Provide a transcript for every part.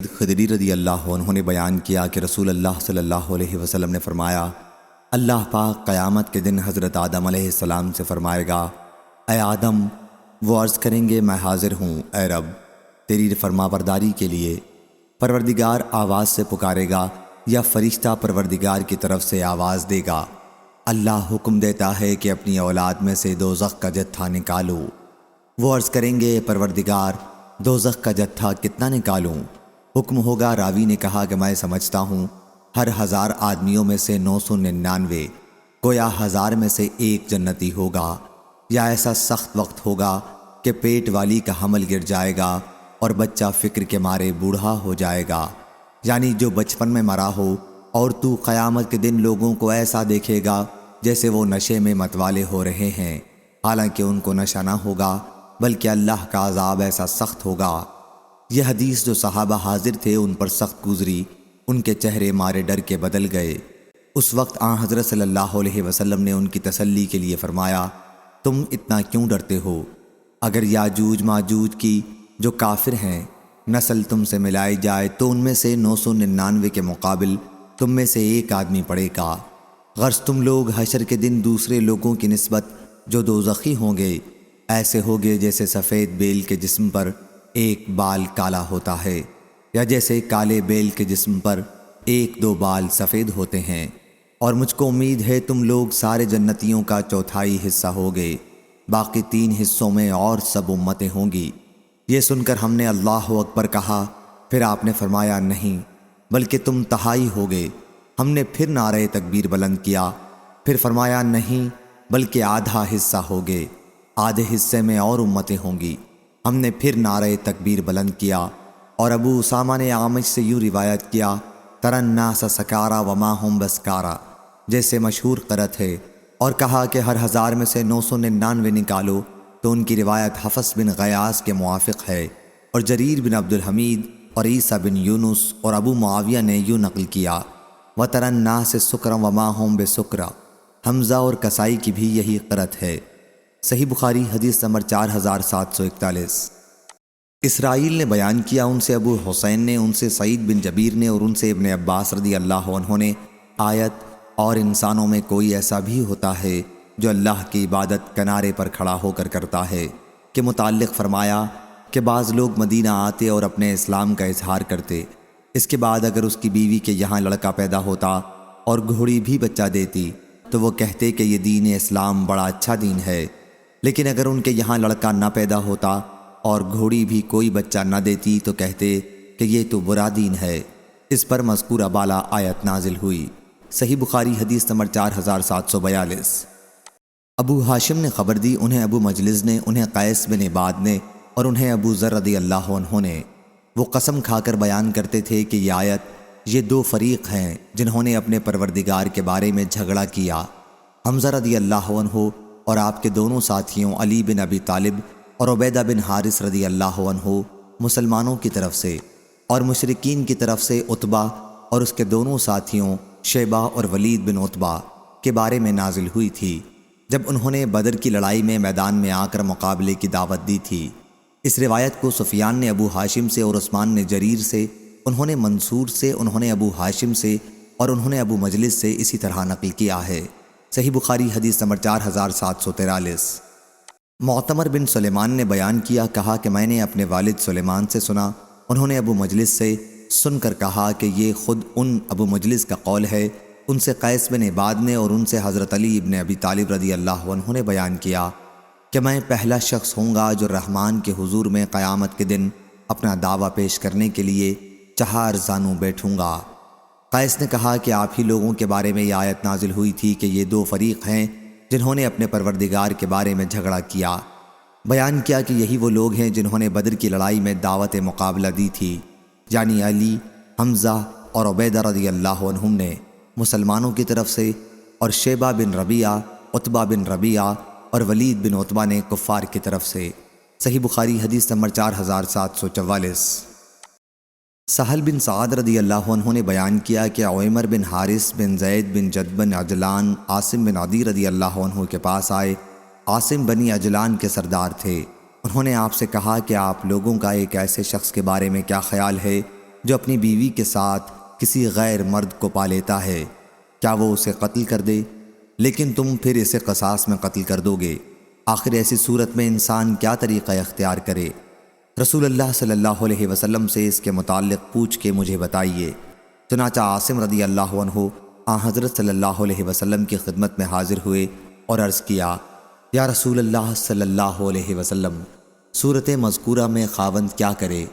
خدری رضی اللہ عنہ نے بیان کیا کہ رسول اللہ صلی اللہ علیہ وسلم نے فرمایا، اللہ پاک قیامت کے دن حضرت آدم علیہ السلام سے فرمائے گا، اے آدم، وہ عرض کریں گے میں حاضر ہوں اے رب تیری فرما برداری کے لیے۔ پروردگار آواز سے پکارے گا یا فرشتہ پروردگار کی طرف سے آواز دے گا، اللہ حکم دیتا ہے کہ اپنی اولاد میں سے دوزخ کا جتھا نکالو۔ وہ عرض کریں گے پروردگار دوزخ کا جتھا کتنا نکالوں؟ حکم ہوگا، راوی نے کہا کہ میں سمجھتا ہوں ہر 1000 آدمیوں میں سے 999، گویا 1000 میں سے ایک جنتی ہوگا، یا ایسا سخت وقت ہوگا کہ پیٹ والی کا حمل گر جائے گا اور بچہ فکر کے مارے بوڑھا ہو جائے گا، یعنی جو بچپن میں مرا ہو، اور تو قیامت کے دن لوگوں کو ایسا دیکھے گا جیسے وہ نشے میں متوالے ہو رہے ہیں، حالانکہ ان کو نشہ نہ ہوگا بلکہ اللہ کا عذاب ایسا سخت ہوگا۔ یہ حدیث جو صحابہ حاضر تھے ان پر سخت گزری، ان کے چہرے مارے ڈر کے بدل گئے۔ اس وقت آن حضرت صلی اللہ علیہ وسلم نے ان کی تسلی کے لیے فرمایا، تم اتنا کیوں ڈرتے ہو؟ اگر یاجوج ماجوج کی جو کافر ہیں نسل تم سے ملائی جائے تو ان میں سے 999 کے مقابل تم میں سے ایک آدمی پڑے گا۔ غرض تم لوگ حشر کے دن دوسرے لوگوں کی نسبت جو دوزخی ہوں گے ایسے ہوگے جیسے سفید بیل کے جسم پر ایک بال کالا ہوتا ہے، یا جیسے کالے بیل کے جسم پر 1-2 بال سفید ہوتے ہیں، اور مجھ کو امید ہے تم لوگ سارے جنتیوں کا 1/4 حصہ ہوگے، باقی 3 حصوں میں اور سب امتیں ہوں گی۔ یہ سن کر ہم نے اللہ اکبر کہا، پھر آپ نے فرمایا نہیں بلکہ تم 1/3 ہوگے۔ ہم نے پھر نعرہ تکبیر بلند کیا، پھر فرمایا نہیں بلکہ آدھا حصہ ہوگے، آدھے حصے میں اور امتیں ہوں گی۔ ہم نے پھر نعرہ تکبیر بلند کیا، اور ابو اسامہ نے اعمش سے یوں روایت کیا، ترى الناس سکارا وما هم بسکارا، جیسے مشہور قرأت ہے، اور کہا کہ ہر 1000 میں سے 999 نکالو، تو ان کی روایت حفص بن غیاث کے موافق ہے، اور جریر بن عبد الحمید اور عیسیٰ بن یونس اور ابو معاویہ نے یوں نقل کیا، وَتَرَى النَّاسَ سُكْرًا وَمَا هُمْ بِسُكْرًا۔ حمزہ اور کسائی کی بھی یہی قرأت ہے۔ صحیح بخاری حدیث نمبر 4741۔ اسرائیل نے بیان کیا، ان سے ابو حسین نے، ان سے سعید بن جبیر نے، اور ان سے ابن عباس رضی اللہ عنہ نے آیت، اور انسانوں میں کوئی ایسا بھی ہوتا ہے جو اللہ کی عبادت کنارے پر کھڑا ہو کر کرتا ہے، کے متعلق فرمایا کہ بعض لوگ مدینہ آتے اور اپنے اسلام کا اظہار کرتے، اس کے بعد اگر اس کی بیوی کے یہاں لڑکا پیدا ہوتا اور گھوڑی بھی بچہ دیتی تو وہ کہتے کہ یہ دین اسلام بڑا اچھا دین ہے، لیکن اگر ان کے یہاں لڑکا نہ پیدا ہوتا اور گھوڑی بھی کوئی بچہ نہ دیتی تو کہتے کہ یہ تو برا دین ہے۔ اس پر مذکورہ بالا آیت نازل ہوئی۔ صحیح بخاری حدیث نمبر 4742۔ ابو ہاشم نے خبر دی، انہیں ابو مجلس نے، انہیں قیس بن عباد نے، اور انہیں ابو ذر رضی اللہ عنہ نے۔ وہ قسم کھا کر بیان کرتے تھے کہ یہ آیت، یہ 2 فریق ہیں جنہوں نے اپنے پروردگار کے بارے میں جھگڑا کیا، حمزہ رضی اللہ عنہ اور آپ کے دونوں ساتھیوں علی بن ابی طالب اور عبیدہ بن حارث رضی اللہ عنہ مسلمانوں کی طرف سے، اور مشرکین کی طرف سے عتبہ اور اس کے دونوں ساتھیوں شیبہ اور ولید بن عتبہ کے بارے میں نازل ہوئی تھی، جب انہوں نے بدر کی لڑائی میں میدان میں آ کر مقابلے کی دعوت دی تھی۔ اس روایت کو سفیان نے ابو ہاشم سے اور عثمان نے جریر سے، انہوں نے منصور سے، انہوں نے ابو ہاشم سے، اور انہوں نے ابو مجلس سے اسی طرح نقل کیا ہے۔ صحیح بخاری حدیث نمبر 4743۔ معتمر بن سلیمان نے بیان کیا، کہا کہ میں نے اپنے والد سلیمان سے سنا، انہوں نے ابو مجلس سے سن کر کہا کہ یہ خود ان ابو مجلس کا قول ہے، ان سے قیس بن عباد نے، اور ان سے حضرت علی ابن ابی طالب رضی اللہ عنہ نے بیان کیا کہ میں پہلا شخص ہوں گا جو رحمان کے حضور میں قیامت کے دن اپنا دعویٰ پیش کرنے کے لیے 4 زانوں بیٹھوں گا۔ قیس نے کہا کہ آپ ہی لوگوں کے بارے میں یہ آیت نازل ہوئی تھی کہ یہ 2 فریق ہیں جنہوں نے اپنے پروردگار کے بارے میں جھگڑا کیا۔ بیان کیا کہ یہی وہ لوگ ہیں جنہوں نے بدر کی لڑائی میں دعوت مقابلہ دی تھی، یعنی علی، حمزہ اور عبیدہ رضی اللہ عنہم نے مسلمانوں کی طرف سے، اور شیبہ بن ربیعہ، عتبہ بن ربیعہ اور ولید بن عتبہ نے کفار کی طرف سے۔ صحیح بخاری حدیث نمبر 4744۔ سہل بن سعد رضی اللہ عنہ نے بیان کیا کہ عمر بن حارث بن زید بن جد بن عجلان عاصم بن عدی رضی اللہ عنہ کے پاس آئے۔ عاصم بنی عجلان کے سردار تھے۔ انہوں نے آپ سے کہا کہ آپ لوگوں کا ایک ایسے شخص کے بارے میں کیا خیال ہے جو اپنی بیوی کے ساتھ کسی غیر مرد کو پا لیتا ہے، کیا وہ اسے قتل کر دے؟ لیکن تم پھر اسے قصاص میں قتل کر دو گے۔ آخر ایسی صورت میں انسان کیا طریقہ اختیار کرے؟ رسول اللہ صلی اللہ علیہ وسلم سے اس کے متعلق پوچھ کے مجھے بتائیے۔ چنانچہ عاصم رضی اللہ عنہ حضرت صلی اللہ علیہ وسلم کی خدمت میں حاضر ہوئے اور عرض کیا، یا رسول اللہ صلی اللہ علیہ وسلم، صورت مذکورہ میں خاوند کیا کرے؟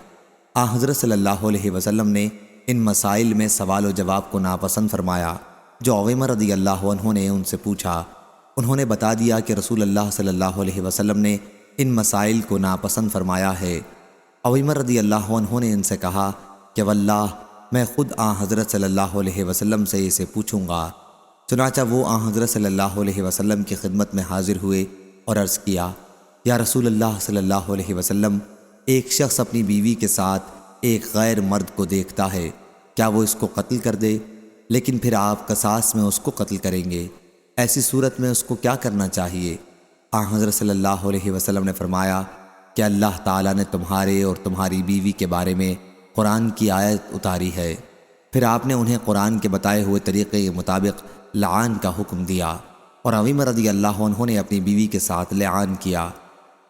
حضرت صلی اللہ علیہ وسلم نے ان مسائل میں سوال و جواب کو ناپسند فرمایا جو عویمہ رضی اللہ عنہ نے ان سے پوچھا۔ انہوں نے بتا دیا کہ رسول اللہ صلی اللہ علیہ وسلم نے ان مسائل کو ناپسند فرمایا ہے۔ عویمہ رضی اللہ عنہ نے ان سے کہا کہ واللہ میں خود حضرت صلی اللہ علیہ وسلم سے اسے پوچھوں گا۔ چنانچہ وہ حضرت صلی اللہ علیہ وسلم کی خدمت میں حاضر ہوئے اور عرض کیا، یا رسول اللہ صلی اللہ علیہ وسلم، ایک شخص اپنی بیوی کے ساتھ ایک غیر مرد کو دیکھتا ہے، کیا وہ اس کو قتل کر دے؟ لیکن پھر آپ قصاص میں اس کو قتل کریں گے، ایسی صورت میں اس کو کیا کرنا چاہیے؟ حضرت صلی اللہ علیہ وسلم نے فرمایا کہ اللہ تعالیٰ نے تمہارے اور تمہاری بیوی کے بارے میں قرآن کی آیت اتاری ہے۔ پھر آپ نے انہیں قرآن کے بتائے ہوئے طریقے کے مطابق لعان کا حکم دیا، اور عویمہ رضی اللہ عنہ نے اپنی بیوی کے ساتھ لعان کیا۔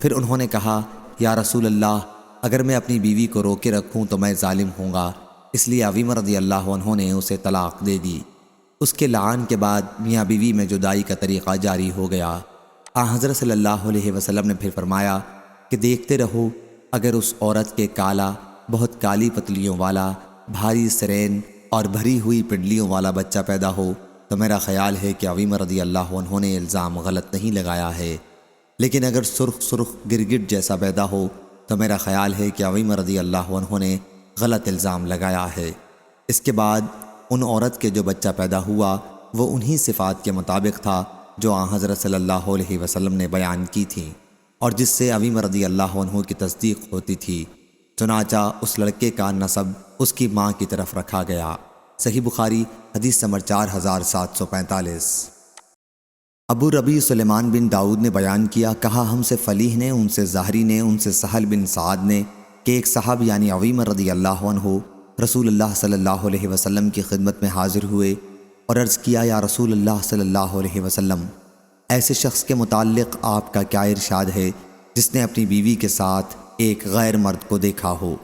پھر انہوں نے کہا، یا رسول اللہ، اگر میں اپنی بیوی کو روکے رکھوں تو میں ظالم ہوں گا، اس لیے عویمہ رضی اللہ عنہ نے اسے طلاق دے دی۔ اس کے لعان کے بعد میاں بیوی میں جدائی کا طریقہ جاری ہو گیا۔ حضرت صلی اللہ علیہ وسلم نے پھر فرمایا کہ دیکھتے رہو، اگر اس عورت کے کالا، بہت کالی پتلیوں والا، بھاری سرین اور بھری ہوئی پنڈلیوں والا بچہ پیدا ہو تو میرا خیال ہے کہ عویمہ رضی اللہ عنہ نے الزام غلط نہیں لگایا ہے، لیکن اگر سرخ سرخ گرگٹ جیسا پیدا ہو تو میرا خیال ہے کہ عویمہ رضی اللہ عنہ نے غلط الزام لگایا ہے۔ اس کے بعد ان عورت کے جو بچہ پیدا ہوا وہ انہی صفات کے مطابق تھا جو حضرت صلی اللہ علیہ وسلم نے بیان کی تھیں اور جس سے عویمہ رضی اللہ عنہ کی تصدیق ہوتی تھی۔ چنانچہ اس لڑکے کا نسب اس کی ماں کی طرف رکھا گیا۔ صحیح بخاری حدیث نمبر 4745۔ ابو ربیع سلیمان بن داؤد نے بیان کیا، کہا ہم سے فلیح نے، ان سے زہری نے، ان سے سہل بن سعد نے کہ ایک صاحب یعنی عویمہ رضی اللہ عنہ رسول اللہ صلی اللہ علیہ وسلم کی خدمت میں حاضر ہوئے اور عرض کیا، یا رسول اللہ صلی اللہ علیہ وسلم، ایسے شخص کے متعلق آپ کا کیا ارشاد ہے جس نے اپنی بیوی کے ساتھ ایک غیر مرد کو دیکھا ہو،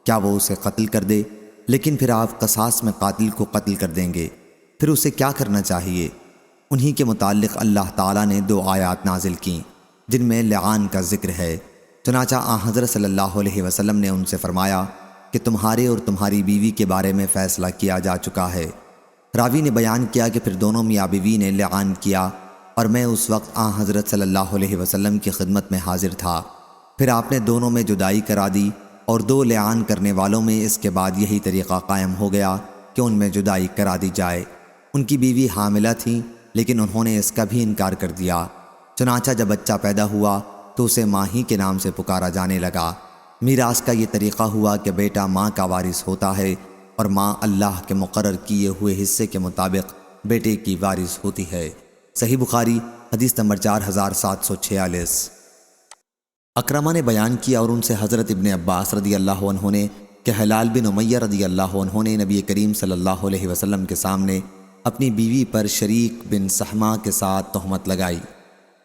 کیا وہ اسے قتل کر دے؟ لیکن پھر آپ قصاص میں قاتل کو قتل کر دیں گے، پھر اسے کیا کرنا چاہیے؟ انہی کے متعلق اللہ تعالیٰ نے 2 آیات نازل کیں جن میں لعان کا ذکر ہے۔ چنانچہ حضرت صلی اللہ علیہ وسلم نے ان سے فرمایا کہ تمہارے اور تمہاری بیوی کے بارے میں فیصلہ کیا جا چکا ہے۔ راوی نے بیان کیا کہ پھر دونوں میاں بیوی نے لعان کیا اور میں اس وقت حضرت صلی اللہ علیہ وسلم کی خدمت میں حاضر تھا۔ پھر آپ نے دونوں میں جدائی کرا دی اور 2 لعان کرنے والوں میں اس کے بعد یہی طریقہ قائم ہو گیا کہ ان میں جدائی کرا دی جائے۔ ان کی بیوی حاملہ تھیں لیکن انہوں نے اس کا بھی انکار کر دیا۔ چنانچہ جب بچہ پیدا ہوا تو اسے ماہی کے نام سے پکارا جانے لگا۔ میراث کا یہ طریقہ ہوا کہ بیٹا ماں کا وارث ہوتا ہے اور ماں اللہ کے مقرر کیے ہوئے حصے کے مطابق بیٹے کی وارث ہوتی ہے۔ صحیح بخاری حدیث نمبر 4746۔ اکرمہ نے بیان کیا اور ان سے حضرت ابن عباس رضی اللہ عنہ نے کہ ہلال بن امیہ رضی اللہ عنہ نے نبی کریم صلی اللہ علیہ وسلم کے سامنے اپنی بیوی پر شریک بن سہمہ کے ساتھ تہمت لگائی۔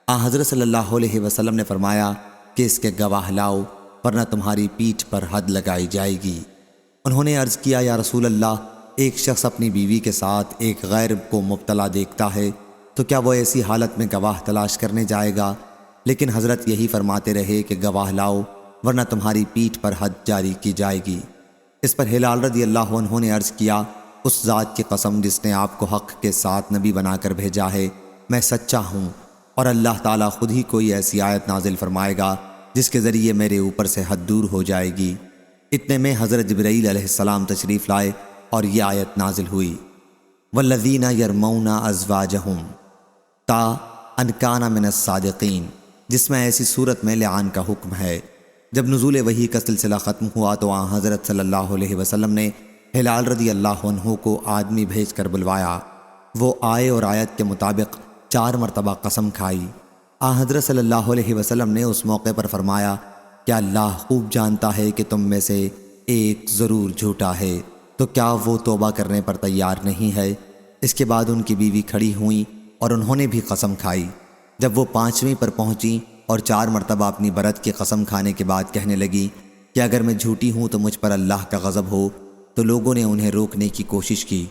حضرت صلی اللہ علیہ وسلم نے فرمایا کہ اس کے گواہ لاؤ ورنہ تمہاری پیٹھ پر حد لگائی جائے گی۔ انہوں نے عرض کیا، یا رسول اللہ، ایک شخص اپنی بیوی کے ساتھ ایک غیر کو مبتلا دیکھتا ہے تو کیا وہ ایسی حالت میں گواہ تلاش کرنے جائے گا؟ لیکن حضرت یہی فرماتے رہے کہ گواہ لاؤ ورنہ تمہاری پیٹھ پر حد جاری کی جائے گی۔ اس پر ہلال رضی اللہ عنہ نے عرض کیا، اس ذات کی قسم جس نے آپ کو حق کے ساتھ نبی بنا کر بھیجا ہے، میں سچا ہوں، اور اللہ تعالیٰ خود ہی کوئی ایسی آیت نازل فرمائے گا جس کے ذریعے میرے اوپر سے حد دور ہو جائے گی۔ اتنے میں حضرت جبرائیل علیہ السلام تشریف لائے اور یہ آیت نازل ہوئی، والذین یرمون ازواجہم تا ان کان من الصادقین، جس میں ایسی صورت میں لعان کا حکم ہے۔ جب نزول وحی کا سلسلہ ختم ہوا تو حضرت صلی اللہ علیہ وسلم نے ہلال رضی اللہ عنہ کو آدمی بھیج کر بلوایا۔ وہ آئے اور آیت کے مطابق 4 مرتبہ قسم کھائی۔ حضرت صلی اللہ علیہ وسلم نے اس موقع پر فرمایا کہ اللہ خوب جانتا ہے کہ تم میں سے ایک ضرور جھوٹا ہے، تو کیا وہ توبہ کرنے پر تیار نہیں ہے؟ اس کے بعد ان کی بیوی کھڑی ہوئیں اور انہوں نے بھی قسم کھائی۔ جب وہ 5ویں پر پہنچیں اور 4 مرتبہ اپنی برت کی قسم کھانے کے بعد کہنے لگی کہ اگر میں جھوٹی ہوں تو مجھ پر اللہ کا غضب ہو، تو لوگوں نے انہیں روکنے کی کوشش کی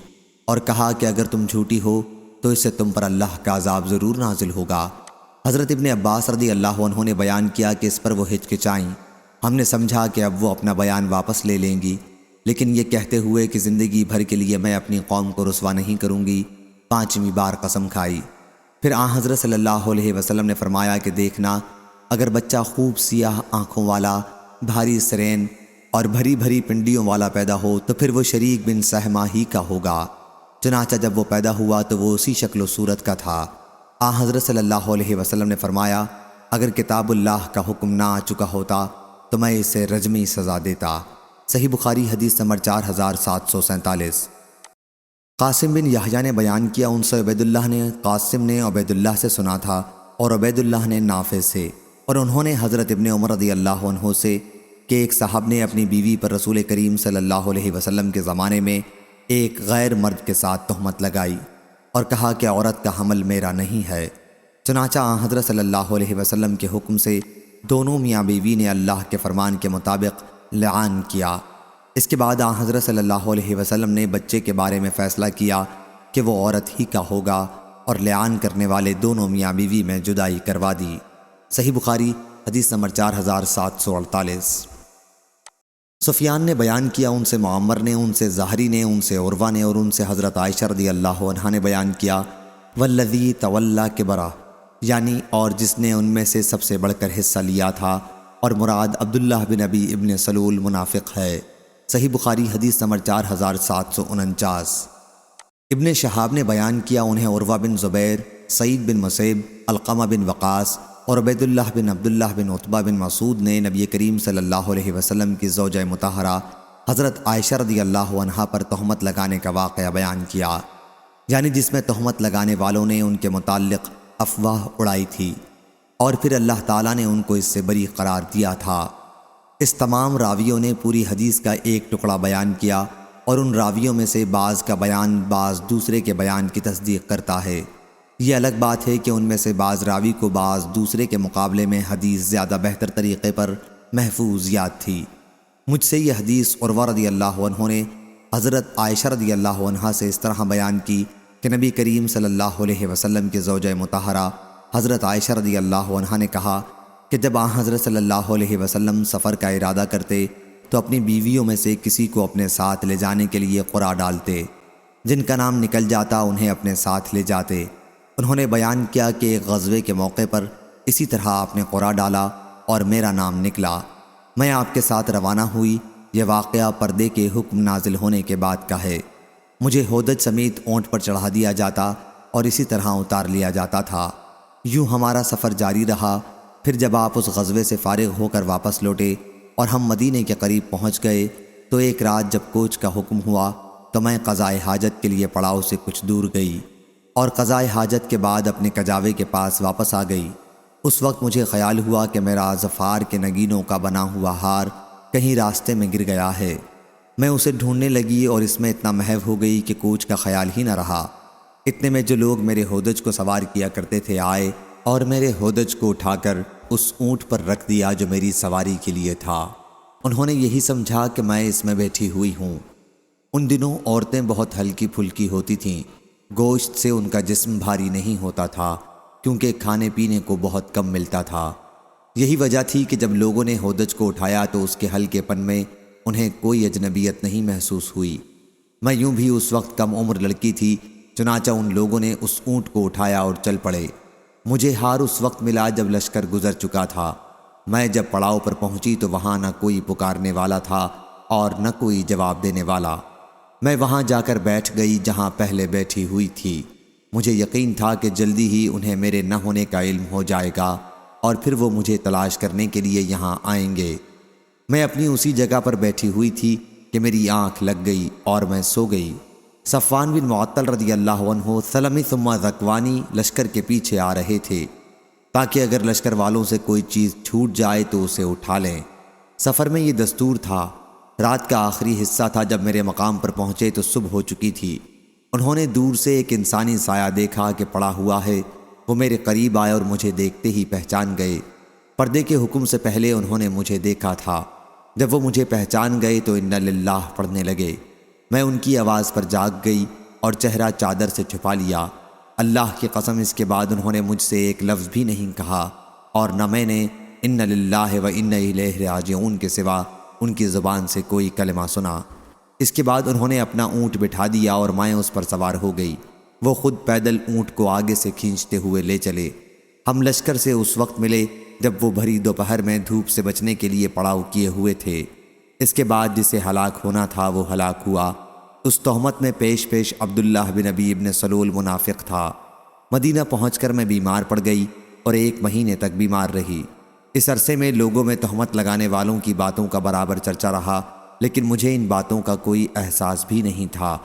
اور کہا کہ اگر تم جھوٹی ہو تو اس سے تم پر اللہ کا عذاب ضرور نازل ہوگا۔ حضرت ابن عباس رضی اللہ عنہ نے بیان کیا کہ اس پر وہ ہچکچائیں۔ ہم نے سمجھا کہ اب وہ اپنا بیان واپس لے لیں گی، لیکن یہ کہتے ہوئے کہ زندگی بھر کے لیے میں اپنی قوم کو رسوا نہیں کروں گی، 5ویں بار قسم کھائی۔ پھر آن حضرت صلی اللہ علیہ وسلم نے فرمایا کہ دیکھنا، اگر بچہ خوب سیاہ آنکھوں والا، بھاری سرین اور بھری بھری پنڈیوں والا پیدا ہو تو پھر وہ شریک بن سہمہ ہی کا ہوگا۔ چنانچہ جب وہ پیدا ہوا تو وہ اسی شکل و صورت کا تھا۔ آن حضرت صلی اللہ علیہ وسلم نے فرمایا، اگر کتاب اللہ کا حکم نہ آ چکا ہوتا تو میں اسے رجمی سزا دیتا۔ صحیح بخاری حدیث نمبر 4747۔ قاسم بن یحییٰ نے بیان کیا، ان سے عبید اللہ نے، قاسم نے عبید اللہ سے سنا تھا اور عبید اللہ نے نافع سے، اور انہوں نے حضرت ابن عمر رضی اللہ عنہ سے کہ ایک صاحب نے اپنی بیوی پر رسول کریم صلی اللہ علیہ وسلم کے زمانے میں ایک غیر مرد کے ساتھ تہمت لگائی اور کہا کہ عورت کا حمل میرا نہیں ہے۔ چنانچہ حضرت صلی اللہ علیہ وسلم کے حکم سے دونوں میاں بیوی نے اللہ کے فرمان کے مطابق لعان کیا۔ اس کے بعد حضرت صلی اللہ علیہ وسلم نے بچے کے بارے میں فیصلہ کیا کہ وہ عورت ہی کا ہوگا اور لعان کرنے والے دونوں میاں بیوی میں جدائی کروا دی۔ صحیح بخاری حدیث نمبر 4748۔ سفیان نے بیان کیا، ان سے معمر نے، ان سے زہری نے، ان سے عروہ نے اور ان سے حضرت عائشہ رضی اللہ عنہا نے بیان کیا، والذی تولی کبرہ، یعنی اور جس نے ان میں سے سب سے بڑھ کر حصہ لیا تھا، اور مراد عبداللہ بن ابی ابن سلول منافق ہے۔ صحیح بخاری حدیث نمبر 4749۔ ابن شہاب نے بیان کیا، انہیں عروہ بن زبیر، سعید بن مسیب، علقمہ بن وقاص اور عبید اللہ بن عبداللہ بن عتبہ بن مسعود نے نبی کریم صلی اللہ علیہ وسلم کی زوجہ مطہرہ حضرت عائشہ رضی اللہ عنہا پر تہمت لگانے کا واقعہ بیان کیا، یعنی جس میں تہمت لگانے والوں نے ان کے متعلق افواہ اڑائی تھی اور پھر اللہ تعالیٰ نے ان کو اس سے بری قرار دیا تھا۔ اس تمام راویوں نے پوری حدیث کا ایک ٹکڑا بیان کیا اور ان راویوں میں سے بعض کا بیان بعض دوسرے کے بیان کی تصدیق کرتا ہے۔ یہ الگ بات ہے کہ ان میں سے بعض راوی کو بعض دوسرے کے مقابلے میں حدیث زیادہ بہتر طریقے پر محفوظ یاد تھی۔ مجھ سے یہ حدیث عروہ رضی اللہ عنہ نے حضرت عائشہ رضی اللہ عنہا سے اس طرح بیان کی کہ نبی کریم صلی اللہ علیہ وسلم کے زوجہ مطہرہ حضرت عائشہ رضی اللہ عنہا نے کہا کہ جب حضرت صلی اللہ علیہ وسلم سفر کا ارادہ کرتے تو اپنی بیویوں میں سے کسی کو اپنے ساتھ لے جانے کے لیے قرعہ ڈالتے، جن کا نام نکل جاتا انہیں اپنے ساتھ لے جاتے۔ انہوں نے بیان کیا کہ ایک غزوے کے موقع پر اسی طرح آپ نے قرعہ ڈالا اور میرا نام نکلا، میں آپ کے ساتھ روانہ ہوئی۔ یہ واقعہ پردے کے حکم نازل ہونے کے بعد کا ہے۔ مجھے ہودج سمیت اونٹ پر چڑھا دیا جاتا اور اسی طرح اتار لیا جاتا تھا۔ یوں ہمارا سفر جاری رہا۔ پھر جب آپ اس غزوے سے فارغ ہو کر واپس لوٹے اور ہم مدینے کے قریب پہنچ گئے تو ایک رات جب کوچ کا حکم ہوا تو میں قضائے حاجت کے لیے پڑاؤ سے کچھ دور گئی اور قضائے حاجت کے بعد اپنے کجاوے کے پاس واپس آ گئی۔ اس وقت مجھے خیال ہوا کہ میرا ظفار کے نگینوں کا بنا ہوا ہار کہیں راستے میں گر گیا ہے۔ میں اسے ڈھونڈنے لگی اور اس میں اتنا محو ہو گئی کہ کوچ کا خیال ہی نہ رہا۔ اتنے میں جو لوگ میرے ہودج کو سوار کیا کرتے تھے آئے اور میرے ہودج کو اٹھا کر اس اونٹ پر رکھ دیا جو میری سواری کے لیے تھا۔ انہوں نے یہی سمجھا کہ میں اس میں بیٹھی ہوئی ہوں۔ ان دنوں عورتیں بہت ہلکی پھلکی ہوتی تھیں، گوشت سے ان کا جسم بھاری نہیں ہوتا تھا کیونکہ کھانے پینے کو بہت کم ملتا تھا۔ یہی وجہ تھی کہ جب لوگوں نے ہودج کو اٹھایا تو اس کے ہلکے پن میں انہیں کوئی اجنبیت نہیں محسوس ہوئی۔ میں یوں بھی اس وقت کم عمر لڑکی تھی، چنانچہ ان لوگوں نے اس اونٹ کو اٹھایا اور چل پڑے۔ مجھے ہار اس وقت ملا جب لشکر گزر چکا تھا۔ میں جب پڑاؤ پر پہنچی تو وہاں نہ کوئی پکارنے والا تھا اور نہ کوئی جواب دینے والا۔ میں وہاں جا کر بیٹھ گئی جہاں پہلے بیٹھی ہوئی تھی۔ مجھے یقین تھا کہ جلدی ہی انہیں میرے نہ ہونے کا علم ہو جائے گا اور پھر وہ مجھے تلاش کرنے کے لیے یہاں آئیں گے۔ میں اپنی اسی جگہ پر بیٹھی ہوئی تھی کہ میری آنکھ لگ گئی اور میں سو گئی۔ صفوان بن معطل رضی اللہ عنہ سلمی ثم ذکوانی لشکر کے پیچھے آ رہے تھے تاکہ اگر لشکر والوں سے کوئی چیز چھوٹ جائے تو اسے اٹھا لیں۔ سفر میں یہ دستور تھا رات کا آخری حصہ تھا۔ جب میرے مقام پر پہنچے تو صبح ہو چکی تھی۔ انہوں نے دور سے ایک انسانی سایہ دیکھا کہ پڑا ہوا ہے۔ وہ میرے قریب آئے اور مجھے دیکھتے ہی پہچان گئے۔ پردے کے حکم سے پہلے انہوں نے مجھے دیکھا تھا۔ جب وہ مجھے پہچان گئے تو انا للہ پڑھنے لگے۔ میں ان کی آواز پر جاگ گئی اور چہرہ چادر سے چھپا لیا۔ اللہ کی قسم اس کے بعد انہوں نے مجھ سے ایک لفظ بھی نہیں کہا، اور نہ میں نے انا للہ و انا الیہ راجعون کے سوا ان کی زبان سے کوئی کلمہ سنا۔ اس کے بعد انہوں نے اپنا اونٹ بٹھا دیا اور میں اس پر سوار ہو گئی۔ وہ خود پیدل اونٹ کو آگے سے کھینچتے ہوئے لے چلے۔ ہم لشکر سے اس وقت ملے جب وہ بھری دوپہر میں دھوپ سے بچنے کے لیے پڑاؤ کیے ہوئے تھے۔ اس کے بعد جسے ہلاک ہونا تھا وہ ہلاک ہوا۔ اس تہمت میں پیش پیش عبداللہ بن ابی بن سلول منافق تھا۔ مدینہ پہنچ کر میں بیمار پڑ گئی اور 1 مہینے تک بیمار رہی۔ اس عرصے میں لوگوں میں تہمت لگانے والوں کی باتوں کا برابر چرچا رہا، لیکن مجھے ان باتوں کا کوئی احساس بھی نہیں تھا۔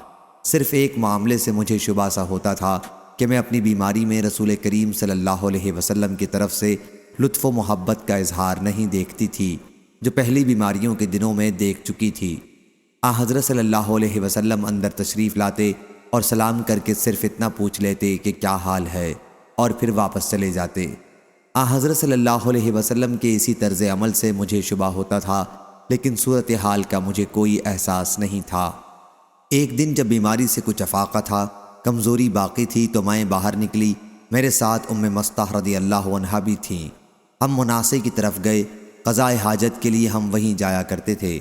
صرف ایک معاملے سے مجھے شبہ سا ہوتا تھا کہ میں اپنی بیماری میں رسول کریم صلی اللہ علیہ وسلم کی طرف سے لطف و محبت کا اظہار نہیں دیکھتی تھی، جو پہلی بیماریوں کے دنوں میں دیکھ چکی تھی۔ حضرت صلی اللہ علیہ وسلم اندر تشریف لاتے اور سلام کر کے صرف اتنا پوچھ لیتے کہ کیا حال ہے، اور پھر واپس چلے جاتے۔ حضرت صلی اللہ علیہ وسلم کے اسی طرز عمل سے مجھے شبہ ہوتا تھا، لیکن صورتحال کا مجھے کوئی احساس نہیں تھا۔ ایک دن جب بیماری سے کچھ افاقہ تھا، کمزوری باقی تھی، تو میں باہر نکلی۔ میرے ساتھ مستح رضی اللہ عنہا بھی تھیں۔ ہم مناصی کی طرف گئے۔ قضاء حاجت کے لیے ہم وہیں جایا کرتے تھے،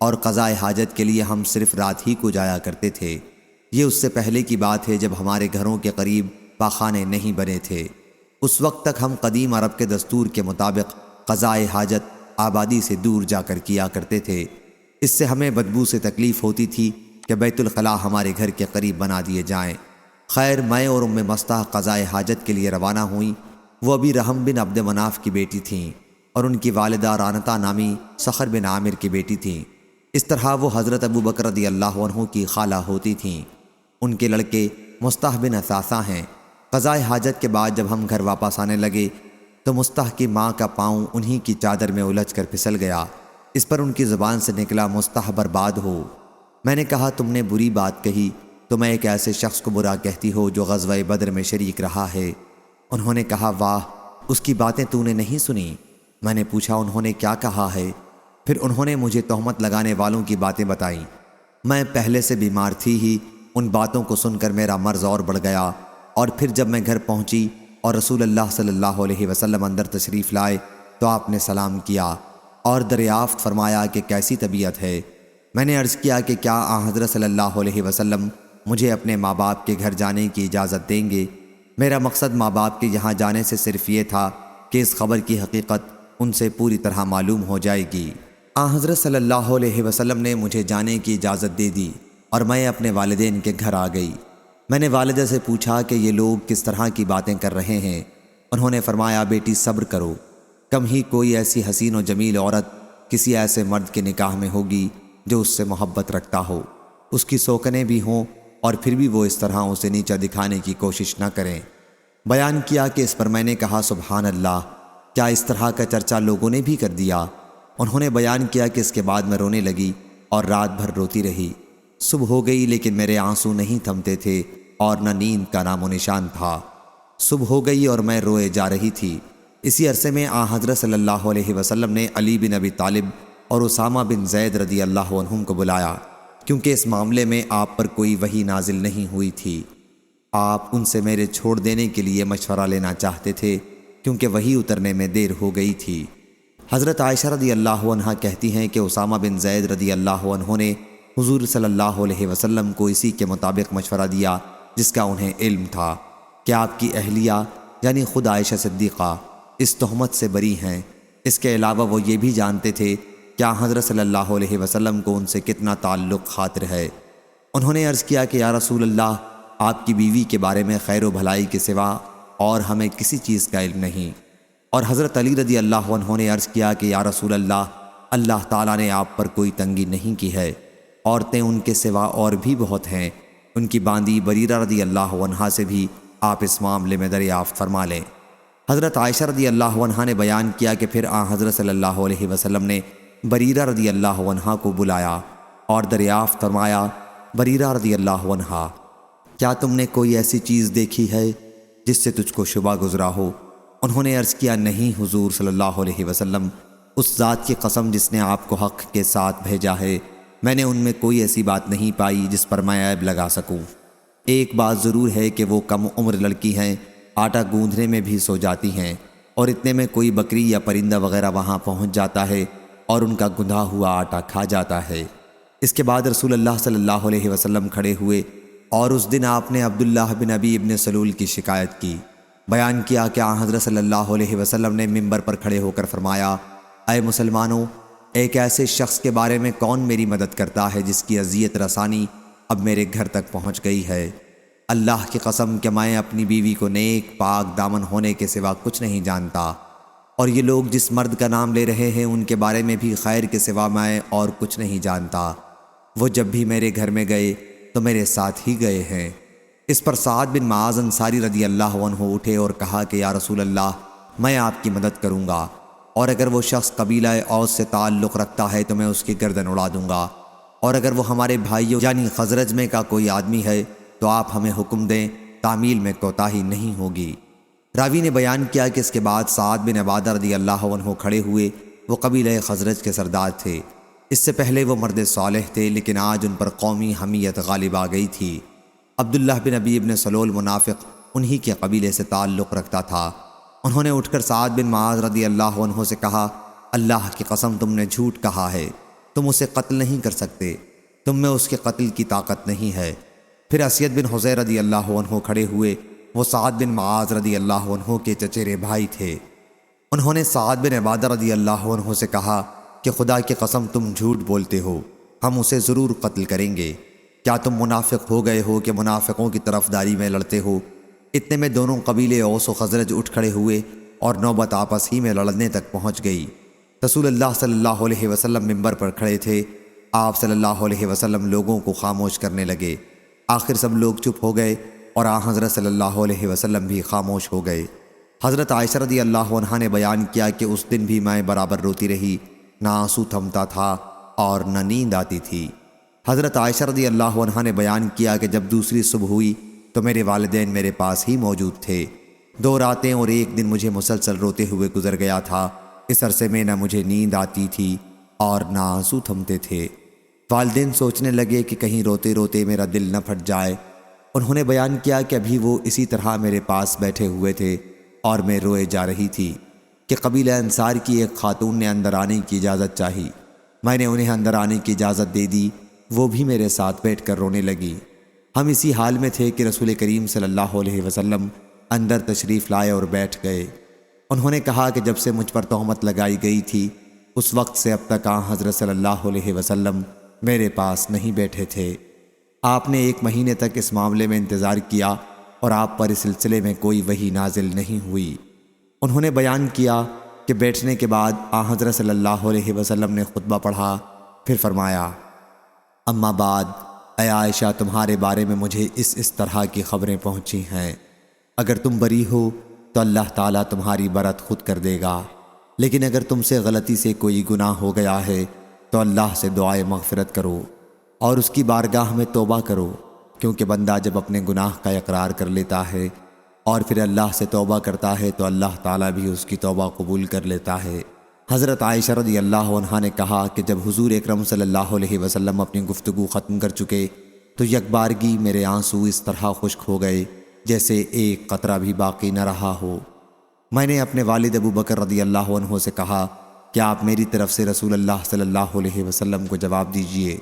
اور قضاء حاجت کے لیے ہم صرف رات ہی کو جایا کرتے تھے۔ یہ اس سے پہلے کی بات ہے جب ہمارے گھروں کے قریب پاخانے نہیں بنے تھے۔ اس وقت تک ہم قدیم عرب کے دستور کے مطابق قضاء حاجت آبادی سے دور جا کر کیا کرتے تھے۔ اس سے ہمیں بدبو سے تکلیف ہوتی تھی کہ بیت الخلاء ہمارے گھر کے قریب بنا دیے جائیں۔ خیر، میں اور مستح قضاء حاجت کے لیے روانہ ہوئیں۔ وہ ابھی رحم بن عبد مناف کی بیٹی تھیں، اور ان کی والدہ رانتہ نامی صخر بن عامر کی بیٹی تھیں۔ اس طرح وہ حضرت ابو بکر رضی اللہ عنہ کی خالہ ہوتی تھیں۔ ان کے لڑکے مستح بن اثاثہ ہیں۔ قضاء حاجت کے بعد جب ہم گھر واپس آنے لگے تو مستح کی ماں کا پاؤں انہی کی چادر میں الجھ کر پھسل گیا۔ اس پر ان کی زبان سے نکلا، مستح برباد ہو۔ میں نے کہا، تم نے بری بات کہی، تو میں ایک ایسے شخص کو برا کہتی ہو جو غزوہ بدر میں شریک رہا ہے۔ انہوں نے کہا، واہ، اس کی باتیں تو نے نہیں سنی؟ میں نے پوچھا، انہوں نے کیا کہا ہے؟ پھر انہوں نے مجھے تہمت لگانے والوں کی باتیں بتائیں۔ میں پہلے سے بیمار تھی ہی، ان باتوں کو سن کر میرا مرض اور بڑھ گیا، اور پھر جب میں گھر پہنچی اور رسول اللہ صلی اللہ علیہ وسلم اندر تشریف لائے تو آپ نے سلام کیا اور دریافت فرمایا کہ کیسی طبیعت ہے۔ میں نے عرض کیا کہ کیا حضرت صلی اللہ علیہ وسلم مجھے اپنے ماں باپ کے گھر جانے کی اجازت دیں گے؟ میرا مقصد ماں باپ کے یہاں جانے سے صرف یہ تھا کہ اس خبر کی حقیقت ان سے پوری طرح معلوم ہو جائے گی۔ حضرت صلی اللہ علیہ وسلم نے مجھے جانے کی اجازت دے دی اور میں اپنے والدین کے گھر آ گئی۔ میں نے والدہ سے پوچھا کہ یہ لوگ کس طرح کی باتیں کر رہے ہیں۔ انہوں نے فرمایا، بیٹی صبر کرو، کم ہی کوئی ایسی حسین و جمیل عورت کسی ایسے مرد کے نکاح میں ہوگی جو اس سے محبت رکھتا ہو، اس کی سوکنیں بھی ہوں، اور پھر بھی وہ اس طرح اسے نیچا دکھانے کی کوشش نہ کریں۔ بیان کیا کہ اس پر میں نے کہا، سبحان اللہ، کیا اس طرح کا چرچا لوگوں نے بھی کر دیا؟ انہوں نے بیان کیا کہ اس کے بعد میں رونے لگی اور رات بھر روتی رہی۔ صبح ہو گئی لیکن میرے آنسو نہیں تھمتے تھے اور نہ نیند کا نام و نشان تھا۔ صبح ہو گئی اور میں روئے جا رہی تھی۔ اسی عرصے میں حضرت صلی اللہ علیہ وسلم نے علی بن ابی طالب اور اسامہ بن زید رضی اللہ عنہم کو بلایا، کیونکہ اس معاملے میں آپ پر کوئی وحی نازل نہیں ہوئی تھی۔ آپ ان سے میرے چھوڑ دینے کے لیے مشورہ لینا چاہتے تھے، کیونکہ وحی اترنے میں دیر ہو گئی تھی۔ حضرت عائشہ رضی اللہ عنہا کہتی ہیں کہ اسامہ بن زید رضی اللہ عنہ نے حضور صلی اللہ علیہ وسلم کو اسی کے مطابق مشورہ دیا جس کا انہیں علم تھا کہ آپ کی اہلیہ یعنی خود عائشہ صدیقہ اس تہمت سے بری ہیں۔ اس کے علاوہ وہ یہ بھی جانتے تھے کہ حضرت صلی اللہ علیہ وسلم کو ان سے کتنا تعلق خاطر ہے۔ انہوں نے عرض کیا کہ یا رسول اللہ، آپ کی بیوی کے بارے میں خیر و بھلائی کے سوا اور ہمیں کسی چیز کا علم نہیں۔ اور حضرت علی رضی اللہ عنہ نے عرض کیا کہ یا رسول اللہ، اللہ تعالیٰ نے آپ پر کوئی تنگی نہیں کی ہے، عورتیں ان کے سوا اور بھی بہت ہیں، ان کی باندی بریرہ رضی اللہ عنہا سے بھی آپ اس معاملے میں دریافت فرما لیں۔ حضرت عائشہ رضی اللہ عنہا نے بیان کیا کہ پھر حضرت صلی اللہ علیہ وسلم نے بریرہ رضی اللہ عنہا کو بلایا اور دریافت فرمایا، بریرہ رضی اللہ عنہا، کیا تم نے کوئی ایسی چیز دیکھی ہے جس سے تجھ کو شبہ گزرا ہو؟ انہوں نے عرض کیا، نہیں حضور صلی اللہ علیہ وسلم، اس ذات کی قسم جس نے آپ کو حق کے ساتھ بھیجا ہے، میں نے ان میں کوئی ایسی بات نہیں پائی جس پر میں عیب لگا سکوں۔ ایک بات ضرور ہے کہ وہ کم عمر لڑکی ہیں، آٹا گوندھنے میں بھی سو جاتی ہیں، اور اتنے میں کوئی بکری یا پرندہ وغیرہ وہاں پہنچ جاتا ہے اور ان کا گندھا ہوا آٹا کھا جاتا ہے۔ اس کے بعد رسول اللہ صلی اللہ علیہ وسلم کھڑے ہوئے اور اس دن آپ نے عبداللہ بن ابی ابن سلول کی شکایت کی۔ بیان کیا کہ آن حضرت صلی اللہ علیہ وسلم نے ممبر پر کھڑے ہو کر فرمایا، اے مسلمانوں، ایک ایسے شخص کے بارے میں کون میری مدد کرتا ہے جس کی اذیت رسانی اب میرے گھر تک پہنچ گئی ہے؟ اللہ کی قسم کہ میں اپنی بیوی کو نیک پاک دامن ہونے کے سوا کچھ نہیں جانتا، اور یہ لوگ جس مرد کا نام لے رہے ہیں ان کے بارے میں بھی خیر کے سوا میں اور کچھ نہیں جانتا۔ وہ جب بھی میرے گھر میں گئے تو میرے ساتھ ہی گئے ہیں۔ اس پر سعد بن معاذ انصاری رضی اللہ عنہ اٹھے اور کہا کہ یا رسول اللہ، میں آپ کی مدد کروں گا، اور اگر وہ شخص قبیلہ اوس سے تعلق رکھتا ہے تو میں اس کی گردن اڑا دوں گا، اور اگر وہ ہمارے بھائیوں یعنی خزرج میں کا کوئی آدمی ہے تو آپ ہمیں حکم دیں، تعمیل میں کوتاہی نہیں ہوگی۔ راوی نے بیان کیا کہ اس کے بعد سعد بن عبادہ رضی اللہ عنہ کھڑے ہوئے۔ وہ قبیلہ خزرج کے سردار تھے۔ اس سے پہلے وہ مرد صالح تھے، لیکن آج ان پر قومی حمیت غالب آ گئی تھی۔ عبداللہ بن ابی ابن سلول منافق انہی کے قبیلے سے تعلق رکھتا تھا۔ انہوں نے اٹھ کر سعد بن معاذ رضی اللہ عنہ سے کہا، اللہ کی قسم تم نے جھوٹ کہا ہے، تم اسے قتل نہیں کر سکتے، تم میں اس کے قتل کی طاقت نہیں ہے۔ پھر اسید بن حضیر رضی اللہ عنہ کھڑے ہوئے۔ وہ سعد بن معاذ رضی اللہ عنہ کے چچیرے بھائی تھے۔ انہوں نے سعد بن عبادہ رضی اللہ عنہ سے کہا کہ خدا کی قسم تم جھوٹ بولتے ہو، ہم اسے ضرور قتل کریں گے۔ کیا تم منافق ہو گئے ہو کہ منافقوں کی طرفداری میں لڑتے ہو؟ اتنے میں دونوں قبیلے اوس و خزرج اٹھ کھڑے ہوئے اور نوبت آپس ہی میں لڑنے تک پہنچ گئی۔ رسول اللہ صلی اللہ علیہ وسلم ممبر پر کھڑے تھے۔ آپ صلی اللہ علیہ وسلم لوگوں کو خاموش کرنے لگے۔ آخر سب لوگ چپ ہو گئے اور آن حضرت صلی اللہ علیہ وسلم بھی خاموش ہو گئے۔ حضرت عائشہ رضی اللہ عنہا نے بیان کیا کہ اس دن بھی میں برابر روتی رہی، نہ آنسو تھمتا تھا اور نہ نیند آتی تھی۔ حضرت عائشہ رضی اللہ عنہا نے بیان کیا کہ جب دوسری صبح ہوئی تو میرے والدین میرے پاس ہی موجود تھے۔ 2 راتیں اور 1 دن مجھے مسلسل روتے ہوئے گزر گیا تھا۔ اس عرصے میں نہ مجھے نیند آتی تھی اور نہ آنسو تھمتے تھے۔ والدین سوچنے لگے کہ کہیں روتے روتے میرا دل نہ پھٹ جائے۔ انہوں نے بیان کیا کہ ابھی وہ اسی طرح میرے پاس بیٹھے ہوئے تھے اور میں روئے جا رہی تھی کہ قبیلہ انصار کی ایک خاتون نے اندر آنے کی اجازت چاہی۔ میں نے انہیں اندر آنے کی اجازت دے دی، وہ بھی میرے ساتھ بیٹھ کر رونے لگی۔ ہم اسی حال میں تھے کہ رسول کریم صلی اللہ علیہ وسلم اندر تشریف لائے اور بیٹھ گئے۔ انہوں نے کہا کہ جب سے مجھ پر تہمت لگائی گئی تھی اس وقت سے اب تک آن حضرت صلی اللہ علیہ وسلم میرے پاس نہیں بیٹھے تھے۔ آپ نے 1 مہینے تک اس معاملے میں انتظار کیا اور آپ پر اس سلسلے میں کوئی وحی نازل نہیں ہوئی۔ انہوں نے بیان کیا کہ بیٹھنے کے بعد آن حضرت صلی اللہ علیہ وسلم نے خطبہ پڑھا، پھر فرمایا، اما بعد، اے عائشہ، تمہارے بارے میں مجھے اس طرح کی خبریں پہنچی ہیں۔ اگر تم بری ہو تو اللہ تعالیٰ تمہاری برت خود کر دے گا، لیکن اگر تم سے غلطی سے کوئی گناہ ہو گیا ہے تو اللہ سے دعائے مغفرت کرو اور اس کی بارگاہ میں توبہ کرو، کیونکہ بندہ جب اپنے گناہ کا اقرار کر لیتا ہے اور پھر اللہ سے توبہ کرتا ہے تو اللہ تعالیٰ بھی اس کی توبہ قبول کر لیتا ہے۔ حضرت عائشہ رضی اللہ عنہا نے کہا کہ جب حضور اکرم صلی اللہ علیہ وسلم اپنی گفتگو ختم کر چکے تو یکبارگی میرے آنسو اس طرح خشک ہو گئے جیسے ایک قطرہ بھی باقی نہ رہا ہو۔ میں نے اپنے والد ابو بکر رضی اللہ عنہ سے کہا کہ آپ میری طرف سے رسول اللہ صلی اللہ علیہ وسلم کو جواب دیجئے۔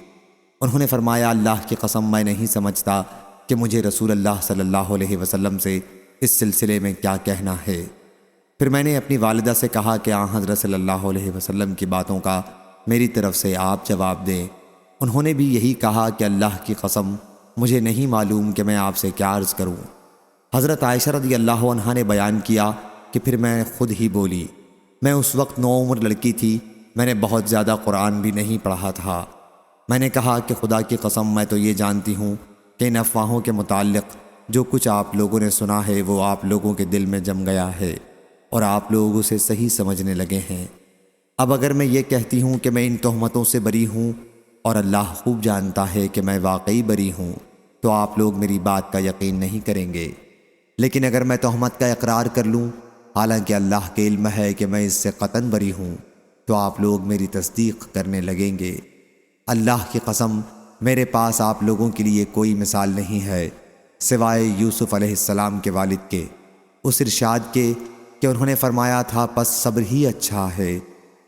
انہوں نے فرمایا، اللہ کی قسم میں نہیں سمجھتا کہ مجھے رسول اللہ صلی اللہ علیہ وسلم سے اس سلسلے میں کیا کہنا ہے۔ پھر میں نے اپنی والدہ سے کہا کہ آن حضرت صلی اللہ علیہ وسلم کی باتوں کا میری طرف سے آپ جواب دیں۔ انہوں نے بھی یہی کہا کہ اللہ کی قسم مجھے نہیں معلوم کہ میں آپ سے کیا عرض کروں۔ حضرت عائشہ رضی اللہ عنہا نے بیان کیا کہ پھر میں خود ہی بولی، میں اس وقت نوعمر لڑکی تھی، میں نے بہت زیادہ قرآن بھی نہیں پڑھا تھا۔ میں نے کہا کہ خدا کی قسم میں تو یہ جانتی ہوں کہ ان افواہوں کے متعلق جو کچھ آپ لوگوں نے سنا ہے وہ آپ لوگوں کے دل میں جم گیا ہے اور آپ لوگ اسے صحیح سمجھنے لگے ہیں۔ اب اگر میں یہ کہتی ہوں کہ میں ان تہمتوں سے بری ہوں اور اللہ خوب جانتا ہے کہ میں واقعی بری ہوں تو آپ لوگ میری بات کا یقین نہیں کریں گے، لیکن اگر میں تہمت کا اقرار کر لوں حالانکہ اللہ کے علم ہے کہ میں اس سے قطعاً بری ہوں تو آپ لوگ میری تصدیق کرنے لگیں گے۔ اللہ کی قسم میرے پاس آپ لوگوں کے لیے کوئی مثال نہیں ہے سوائے یوسف علیہ السلام کے والد کے، اس ارشاد کے کہ انہوں نے فرمایا تھا پس صبر ہی اچھا ہے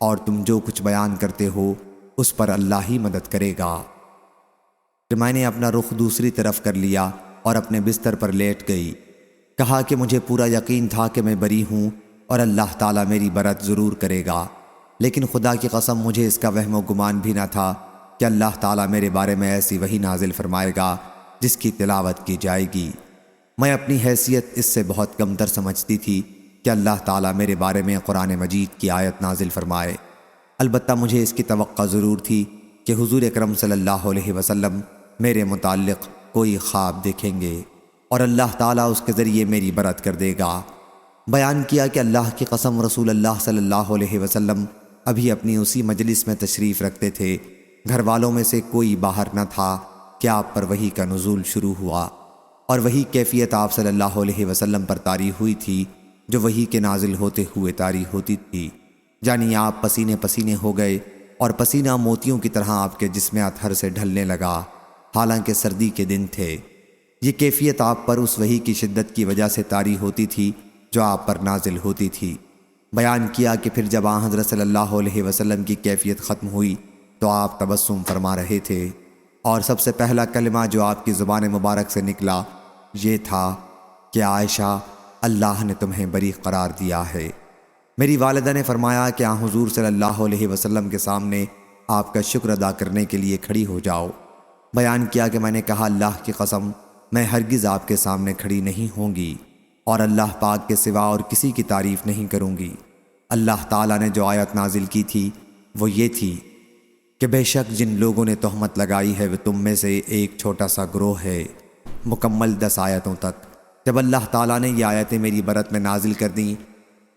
اور تم جو کچھ بیان کرتے ہو اس پر اللہ ہی مدد کرے گا۔ پھر میں نے اپنا رخ دوسری طرف کر لیا اور اپنے بستر پر لیٹ گئی، کہا کہ مجھے پورا یقین تھا کہ میں بری ہوں اور اللہ تعالیٰ میری برت ضرور کرے گا، لیکن خدا کی قسم مجھے اس کا وہم و گمان بھی نہ تھا کہ اللہ تعالیٰ میرے بارے میں ایسی وحی نازل فرمائے گا جس کی تلاوت کی جائے گی۔ میں اپنی حیثیت اس سے بہت کمتر سمجھتی تھی کہ اللہ تعالیٰ میرے بارے میں قرآن مجید کی آیت نازل فرمائے۔ البتہ مجھے اس کی توقع ضرور تھی کہ حضور اکرم صلی اللہ علیہ وسلم میرے متعلق کوئی خواب دیکھیں گے اور اللہ تعالیٰ اس کے ذریعے میری برت کر دے گا۔ بیان کیا کہ اللہ کی قسم رسول اللہ صلی اللہ علیہ وسلم ابھی اپنی اسی مجلس میں تشریف رکھتے تھے، گھر والوں میں سے کوئی باہر نہ تھا کہ آپ پر وحی کا نزول شروع ہوا، اور وہی کیفیت آپ صلی اللہ علیہ وسلم پر طاری ہوئی تھی جو وحی کے نازل ہوتے ہوئے طاری ہوتی تھی، یعنی آپ پسینے پسینے ہو گئے اور پسینہ موتیوں کی طرح آپ کے جسم اطہر سے ڈھلنے لگا، حالانکہ سردی کے دن تھے۔ یہ کیفیت آپ پر اس وحی کی شدت کی وجہ سے طاری ہوتی تھی جو آپ پر نازل ہوتی تھی۔ بیان کیا کہ پھر جب آن حضرت صلی اللہ علیہ وسلم کی کیفیت ختم ہوئی تو آپ تبسم فرما رہے تھے، اور سب سے پہلا کلمہ جو آپ کی زبان مبارک سے نکلا یہ تھا کہ عائشہ اللہ نے تمہیں بری قرار دیا ہے۔ میری والدہ نے فرمایا کہ آن حضور صلی اللہ علیہ وسلم کے سامنے آپ کا شکر ادا کرنے کے لیے کھڑی ہو جاؤ۔ بیان کیا کہ میں نے کہا اللہ کی قسم میں ہرگز آپ کے سامنے کھڑی نہیں ہوں گی اور اللہ پاک کے سوا اور کسی کی تعریف نہیں کروں گی۔ اللہ تعالیٰ نے جو آیت نازل کی تھی وہ یہ تھی کہ بے شک جن لوگوں نے تہمت لگائی ہے وہ تم میں سے ایک چھوٹا سا گروہ ہے، مکمل 10 آیتوں تک۔ جب اللہ تعالیٰ نے یہ آیتیں میری برت میں نازل کر دیں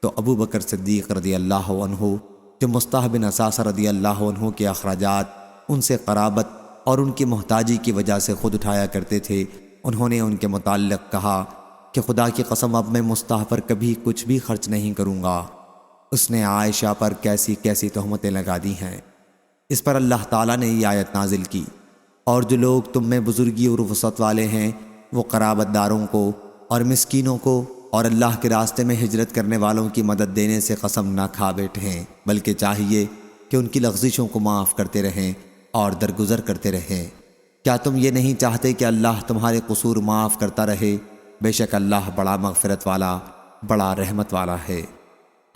تو ابو بکر صدیق رضی اللہ عنہ جو مصطح بن اساسہ رضی اللہ عنہ کے اخراجات ان سے قرابت اور ان کی محتاجی کی وجہ سے خود اٹھایا کرتے تھے، انہوں نے ان کے متعلق کہا کہ خدا کی قسم اب میں مصطح پر کبھی کچھ بھی خرچ نہیں کروں گا، اس نے عائشہ پر کیسی کیسی تہمتیں لگا دی ہیں۔ اس پر اللہ تعالیٰ نے یہ آیت نازل کی، اور جو لوگ تم میں بزرگی اور وسعت والے ہیں وہ قرابت داروں کو اور مسکینوں کو اور اللہ کے راستے میں ہجرت کرنے والوں کی مدد دینے سے قسم نہ کھا بیٹھیں، بلکہ چاہیے کہ ان کی لغزشوں کو معاف کرتے رہیں اور درگزر کرتے رہیں۔ کیا تم یہ نہیں چاہتے کہ اللہ تمہارے قصور معاف کرتا رہے؟ بے شک اللہ بڑا مغفرت والا بڑا رحمت والا ہے۔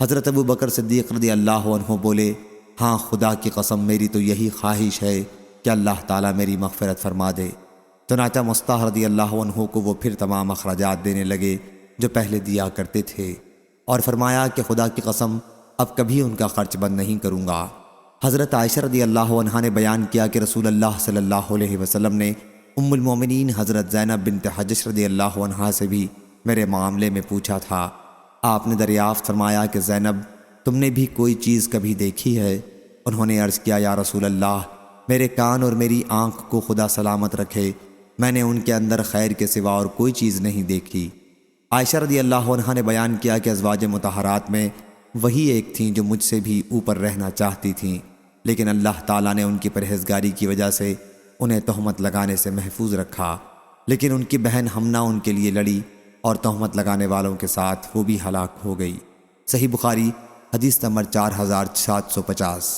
حضرت ابو بکر صدیق رضی اللہ عنہ بولے، ہاں خدا کی قسم میری تو یہی خواہش ہے کہ اللہ تعالیٰ میری مغفرت فرما دے۔ چنانچہ مصطح رضی اللہ عنہ کو وہ پھر تمام اخراجات دینے لگے جو پہلے دیا کرتے تھے، اور فرمایا کہ خدا کی قسم اب کبھی ان کا خرچ بند نہیں کروں گا۔ حضرت عائشہ رضی اللہ عنہا نے بیان کیا کہ رسول اللہ صلی اللہ علیہ وسلم نے ام المومنین حضرت زینب بنت حجش رضی اللہ عنہا سے بھی میرے معاملے میں پوچھا تھا۔ آپ نے دریافت فرمایا کہ زینب تم نے بھی کوئی چیز کبھی دیکھی ہے؟ انہوں نے عرض کیا یا رسول اللہ میرے کان اور میری آنکھ کو خدا سلامت رکھے، میں نے ان کے اندر خیر کے سوا اور کوئی چیز نہیں دیکھی۔ عائشہ رضی اللہ عنہا نے بیان کیا کہ ازواج مطہرات میں وہی ایک تھیں جو مجھ سے بھی اوپر رہنا چاہتی تھیں، لیکن اللہ تعالیٰ نے ان کی پرہیزگاری کی وجہ سے انہیں تہمت لگانے سے محفوظ رکھا، لیکن ان کی بہن حمنہ ان کے لیے لڑی اور تہمت لگانے والوں کے ساتھ وہ بھی ہلاک ہو گئی۔ صحیح بخاری حدیث نمبر 4750۔